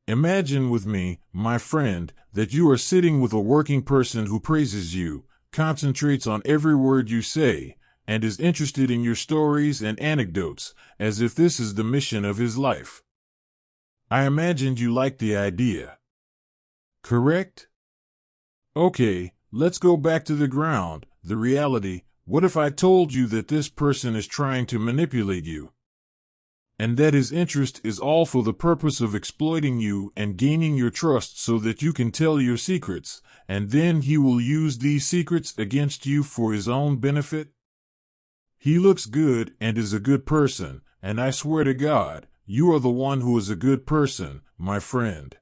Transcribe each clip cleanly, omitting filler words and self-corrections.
Imagine with me, my friend, that you are sitting with a working person who praises you, concentrates on every word you say, and is interested in your stories and anecdotes, as if this is the mission of his life. I imagined you liked the idea. Correct? Okay, let's go back to the ground, the reality. What if I told you that this person is trying to manipulate you? And that his interest is all for the purpose of exploiting you and gaining your trust so that you can tell your secrets, and then he will use these secrets against you for his own benefit? He looks good and is a good person, and I swear to God, you are the one who is a good person, my friend.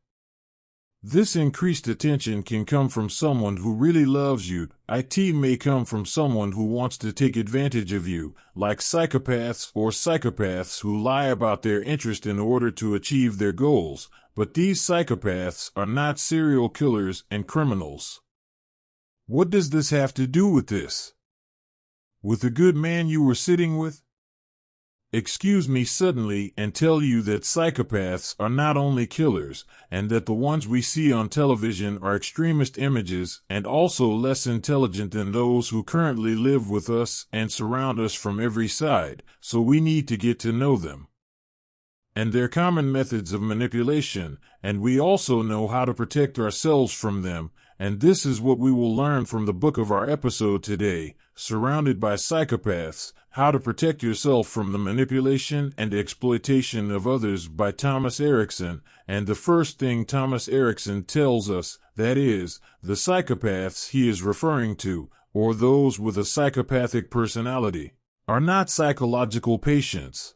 This increased attention can come from someone who really loves you. It may come from someone who wants to take advantage of you, like psychopaths or psychopaths who lie about their interest in order to achieve their goals, but these psychopaths are not serial killers and criminals. What does this have to do with this? With the good man you were sitting with? Excuse me suddenly and tell you that psychopaths are not only killers, and that the ones we see on television are extremist images and also less intelligent than those who currently live with us and surround us from every side, so we need to get to know them and their common methods of manipulation, and we also know how to protect ourselves from them, and this is what we will learn from the book of our episode today, Surrounded by Psychopaths, How to Protect Yourself from the Manipulation and Exploitation of Others by Thomas Erickson. And the first thing Thomas Erickson tells us, that is, the psychopaths he is referring to, or those with a psychopathic personality, are not psychological patients.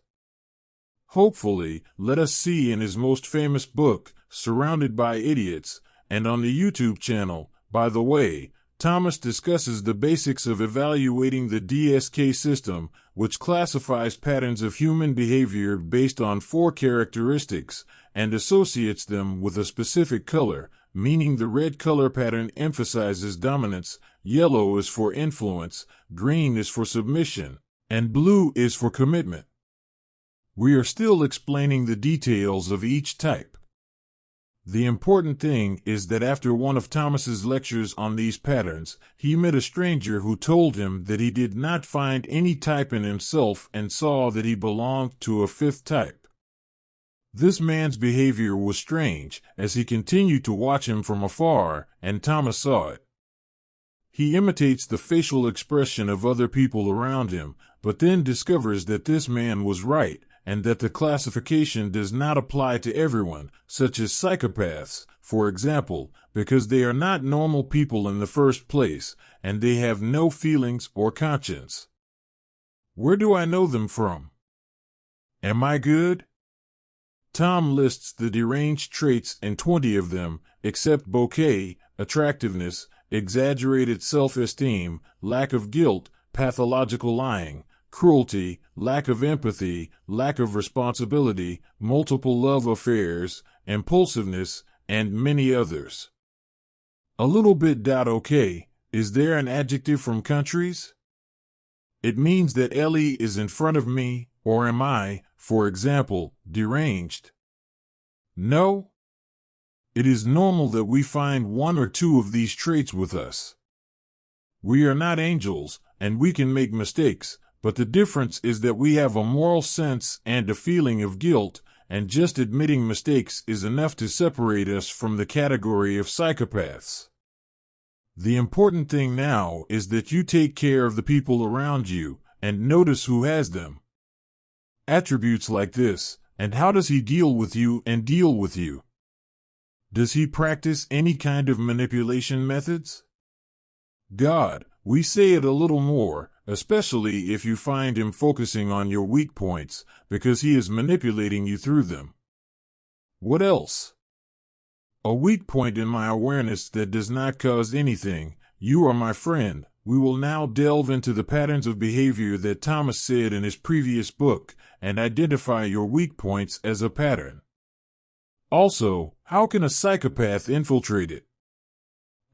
Hopefully, let us see in his most famous book, Surrounded by Idiots, and on the YouTube channel. By the way, Thomas discusses the basics of evaluating the DSK system, which classifies patterns of human behavior based on 4 characteristics, and associates them with a specific color, meaning the red color pattern emphasizes dominance, yellow is for influence, green is for submission, and blue is for commitment. We are still explaining the details of each type. The important thing is that after one of Thomas's lectures on these patterns, he met a stranger who told him that he did not find any type in himself and saw that he belonged to a 5th type. This man's behavior was strange, as he continued to watch him from afar, and Thomas saw it. He imitates the facial expression of other people around him, but then discovers that this man was right, and that the classification does not apply to everyone, such as psychopaths, for example, because they are not normal people in the first place, and they have no feelings or conscience. Where do I know them from? Am I good? Tom lists the deranged traits in 20 of them, except bouquet, attractiveness, exaggerated self-esteem, lack of guilt, pathological lying, cruelty, lack of empathy, lack of responsibility, multiple love affairs, impulsiveness, and many others. A little bit. Okay, is there an adjective from countries? It means that Ellie is in front of me, or am I, for example, deranged? No? It is normal that we find 1 or 2 of these traits with us. We are not angels, and we can make mistakes, but the difference is that we have a moral sense and a feeling of guilt, and just admitting mistakes is enough to separate us from the category of psychopaths. The important thing now is that you take care of the people around you, and notice who has them. Attributes like this, and how does he deal with you and deal with you? Does he practice any kind of manipulation methods? God, we say it a little more, especially if you find him focusing on your weak points, because he is manipulating you through them. What else? A weak point in my awareness that does not cause anything. You are my friend. We will now delve into the patterns of behavior that Thomas said in his previous book, and identify your weak points as a pattern. Also, how can a psychopath infiltrate it?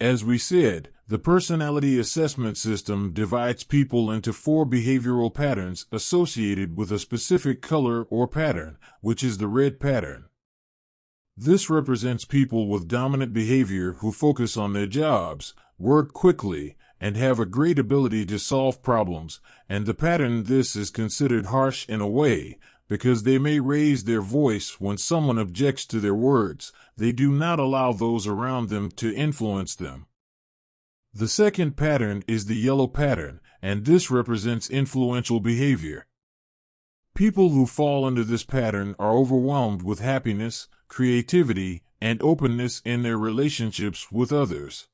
As we said, the personality assessment system divides people into 4 behavioral patterns associated with a specific color or pattern, which is the red pattern. This represents people with dominant behavior who focus on their jobs, work quickly, and have a great ability to solve problems, and the pattern this is considered harsh in a way, because they may raise their voice when someone objects to their words. They do not allow those around them to influence them. The second pattern is the yellow pattern, and this represents influential behavior. People who fall under this pattern are overwhelmed with happiness, creativity, and openness in their relationships with others.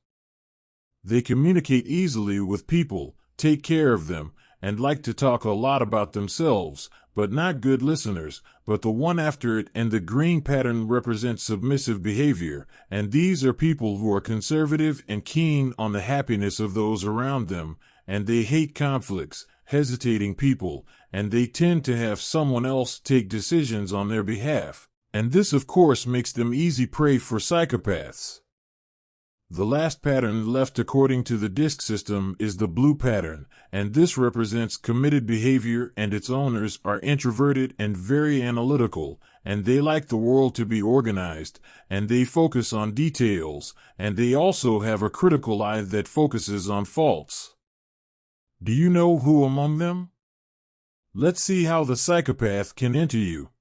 They communicate easily with people, take care of them, and like to talk a lot about themselves, but not good listeners. But the one after it and the green pattern represents submissive behavior, and these are people who are conservative and keen on the happiness of those around them, and they hate conflicts, hesitating people, and they tend to have someone else take decisions on their behalf. And this, of course, makes them easy prey for psychopaths. The last pattern left according to the disc system is the blue pattern, and this represents committed behavior, and its owners are introverted and very analytical, and they like the world to be organized, and they focus on details, and they also have a critical eye that focuses on faults. Do you know who among them? Let's see how the psychopath can enter you.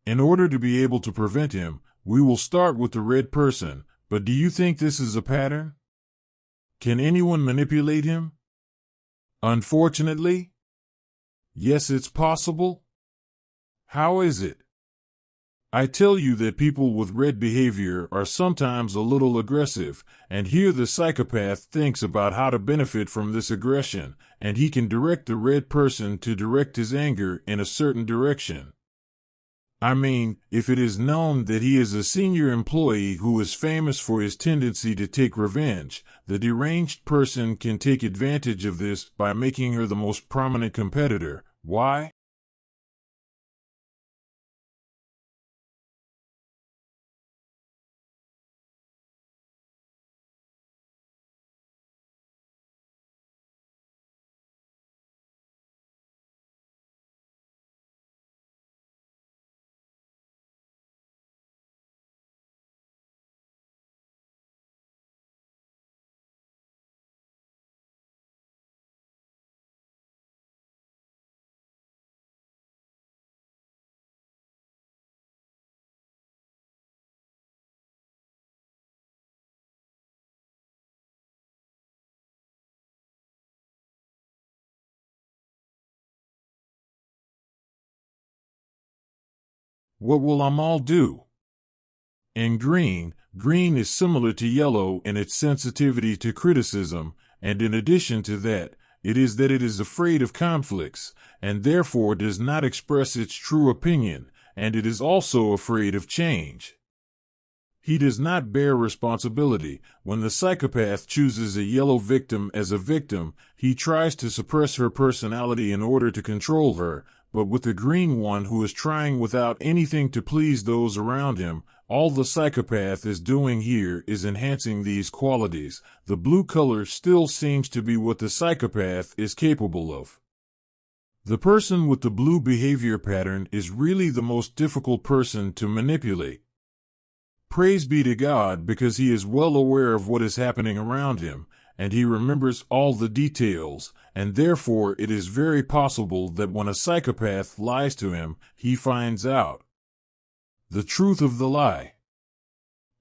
In order to be able to prevent him, we will start with the red person, but do you think this is a pattern? Can anyone manipulate him? Unfortunately, yes, it's possible. How is it? I tell you that people with red behavior are sometimes a little aggressive, and here the psychopath thinks about how to benefit from this aggression, and he can direct the red person to direct his anger in a certain direction. I mean, if it is known that he is a senior employee who is famous for his tendency to take revenge, the deranged person can take advantage of this by making her the most prominent competitor. Why? What will Amal do? In green, green is similar to yellow in its sensitivity to criticism, and in addition to that, it is afraid of conflicts, and therefore does not express its true opinion, and it is also afraid of change. He does not bear responsibility. When the psychopath chooses a yellow victim as a victim, he tries to suppress her personality in order to control her, but with the green one who is trying without anything to please those around him, all the psychopath is doing here is enhancing these qualities. The blue color still seems to be what the psychopath is capable of. The person with the blue behavior pattern is really the most difficult person to manipulate. Praise be to God, because he is well aware of what is happening around him, and he remembers all the details, and therefore it is very possible that when a psychopath lies to him, he finds out the truth of the lie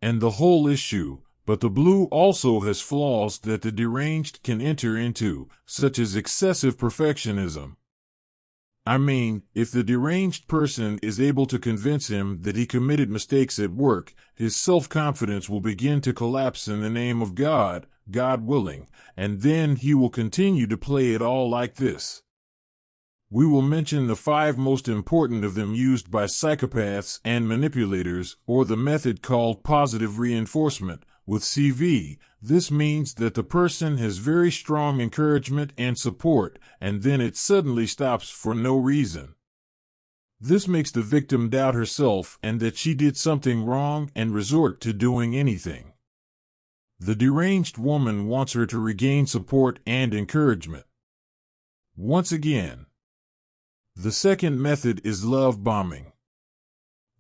and the whole issue. But the blue also has flaws that the deranged can enter into, such as excessive perfectionism. I mean, if the deranged person is able to convince him that he committed mistakes at work, his self-confidence will begin to collapse in the name of God, God willing, and then he will continue to play it all like this. We will mention the 5 most important of them used by psychopaths and manipulators, or the method called positive reinforcement. With CV, this means that the person has very strong encouragement and support, and then it suddenly stops for no reason. This makes the victim doubt herself and that she did something wrong and resort to doing anything. The deranged woman wants her to regain support and encouragement. Once again, the second method is love bombing.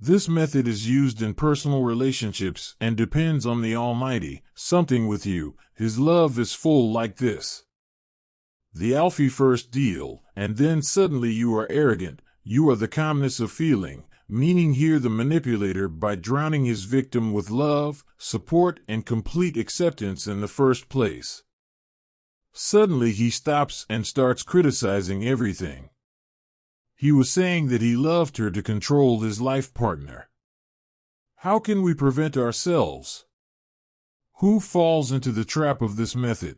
This method is used in personal relationships and depends on the Almighty, something with you. His love is full like this. The Alfie first deal, and then suddenly you are arrogant. You are the calmness of feeling, meaning here the manipulator by drowning his victim with love, support, and complete acceptance in the first place. Suddenly he stops and starts criticizing everything. He was saying that he loved her to control his life partner. How can we prevent ourselves? Who falls into the trap of this method?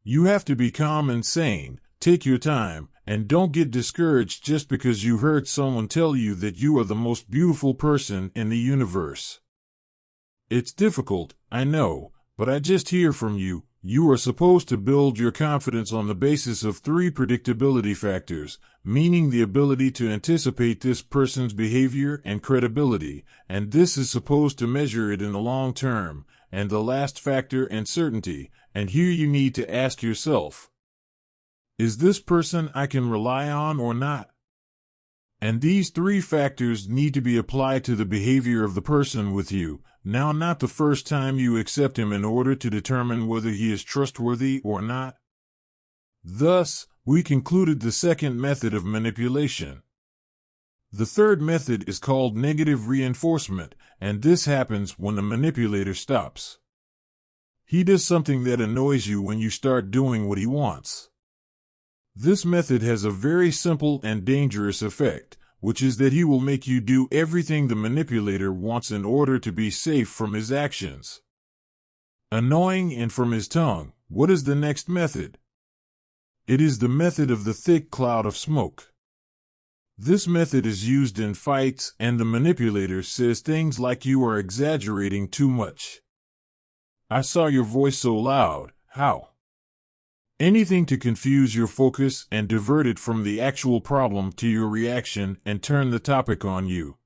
You have to be calm and sane, take your time, and don't get discouraged just because you heard someone tell you that you are the most beautiful person in the universe. It's difficult, I know, but I just hear from you. You are supposed to build your confidence on the basis of 3 predictability factors, meaning the ability to anticipate this person's behavior and credibility, and this is supposed to measure it in the long term, and the last factor, uncertainty, and here you need to ask yourself, is this person I can rely on or not? And these 3 factors need to be applied to the behavior of the person with you, now not the first time you accept him in order to determine whether he is trustworthy or not. Thus, we concluded the second method of manipulation. The third method is called negative reinforcement, and this happens when the manipulator stops. He does something that annoys you when you start doing what he wants. This method has a very simple and dangerous effect, which is that he will make you do everything the manipulator wants in order to be safe from his actions. Annoying and from his tongue, what is the next method? It is the method of the thick cloud of smoke. This method is used in fights, and the manipulator says things like you are exaggerating too much. I saw your voice so loud, how? Anything to confuse your focus and divert it from the actual problem to your reaction and turn the topic on you.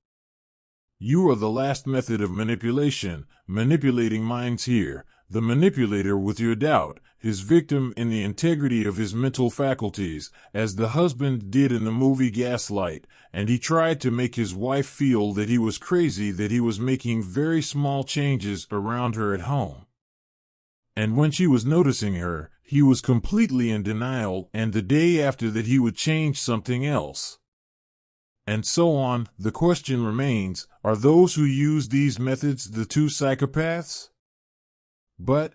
You are the last method of manipulation, manipulating minds here, the manipulator with your doubt, his victim in the integrity of his mental faculties, as the husband did in the movie Gaslight, and he tried to make his wife feel that he was crazy, that he was making very small changes around her at home. And when she was noticing her, he was completely in denial, and the day after that he would change something else. And so on. The question remains, are those who use these methods the 2 psychopaths? But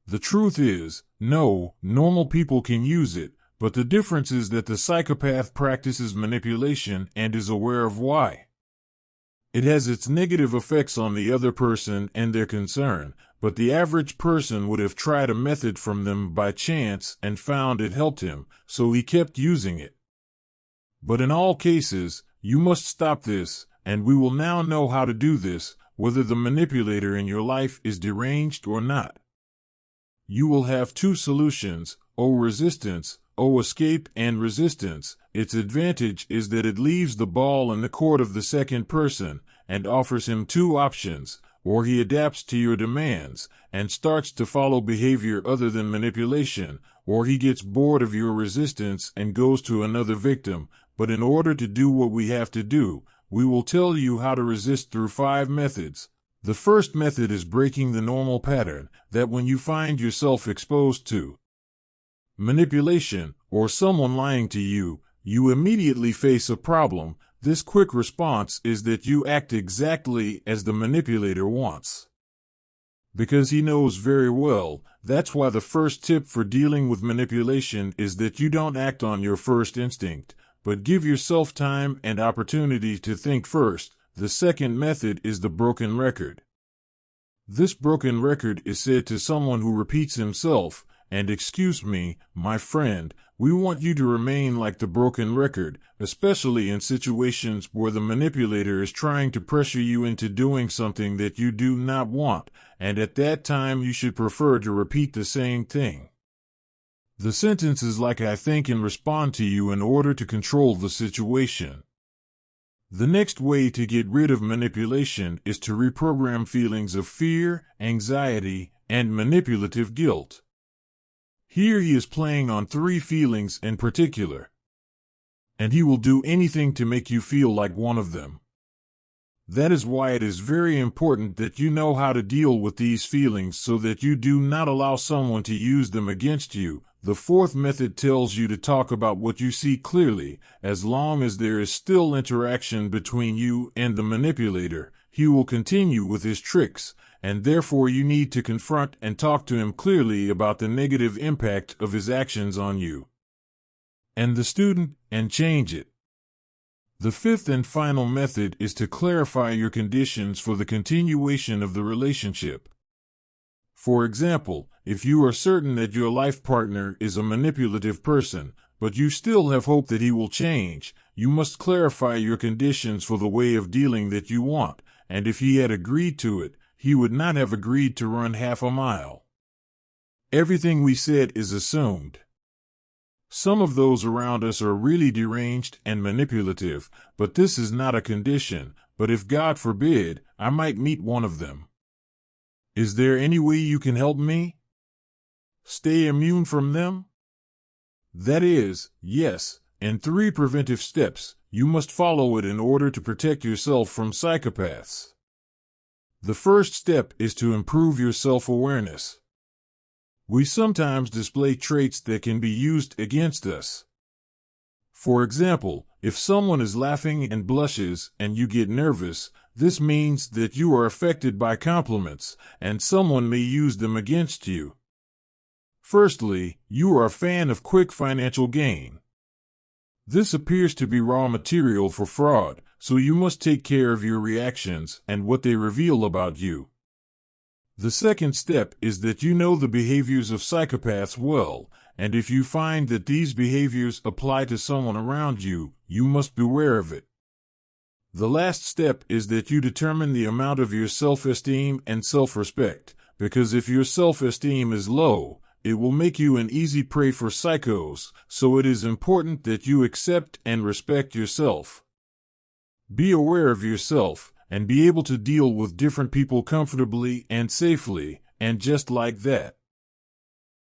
the truth is, no, normal people can use it, but the difference is that the psychopath practices manipulation and is aware of why. It has its negative effects on the other person and their concern, but the average person would have tried a method from them by chance and found it helped him, so he kept using it. But in all cases, you must stop this, and we will now know how to do this, whether the manipulator in your life is deranged or not. You will have 2 solutions, O resistance, O escape, and resistance. Its advantage is that it leaves the ball in the court of the second person and offers him 2 options, or he adapts to your demands and starts to follow behavior other than manipulation, or he gets bored of your resistance and goes to another victim. But in order to do what we have to do, we will tell you how to resist through 5 methods. The first method is breaking the normal pattern, that when you find yourself exposed to manipulation, or someone lying to you, you immediately face a problem. This quick response is that you act exactly as the manipulator wants. Because he knows very well, that's why the first tip for dealing with manipulation is that you don't act on your first instinct, but give yourself time and opportunity to think first. The second method is the broken record. This broken record is said to someone who repeats himself, and excuse me, my friend, we want you to remain like the broken record, especially in situations where the manipulator is trying to pressure you into doing something that you do not want, and at that time you should prefer to repeat the same thing. The sentence is like I think and respond to you in order to control the situation. The next way to get rid of manipulation is to reprogram feelings of fear, anxiety, and manipulative guilt. Here he is playing on 3 feelings in particular, and he will do anything to make you feel like one of them. That is why it is very important that you know how to deal with these feelings so that you do not allow someone to use them against you. The fourth method tells you to talk about what you see clearly. As long as there is still interaction between you and the manipulator, he will continue with his tricks, and therefore you need to confront and talk to him clearly about the negative impact of his actions on you and the student, and change it. The fifth and final method is to clarify your conditions for the continuation of the relationship. For example, if you are certain that your life partner is a manipulative person, but you still have hope that he will change, you must clarify your conditions for the way of dealing that you want, and if he had agreed to it, he would not have agreed to run half a mile. Everything we said is assumed. Some of those around us are really deranged and manipulative, but this is not a condition. But if God forbid, I might meet one of them. Is there any way you can help me? Stay immune from them? That is, yes, and 3 preventive steps. You must follow it in order to protect yourself from psychopaths. The first step is to improve your self-awareness. We sometimes display traits that can be used against us. For example, if someone is laughing and blushes and you get nervous, this means that you are affected by compliments, and someone may use them against you. Firstly, you are a fan of quick financial gain. This appears to be raw material for fraud, so you must take care of your reactions and what they reveal about you. The second step is that you know the behaviors of psychopaths well, and if you find that these behaviors apply to someone around you, you must beware of it. The last step is that you determine the amount of your self-esteem and self-respect, because if your self-esteem is low, it will make you an easy prey for psychos, so it is important that you accept and respect yourself. Be aware of yourself, and be able to deal with different people comfortably and safely, and just like that.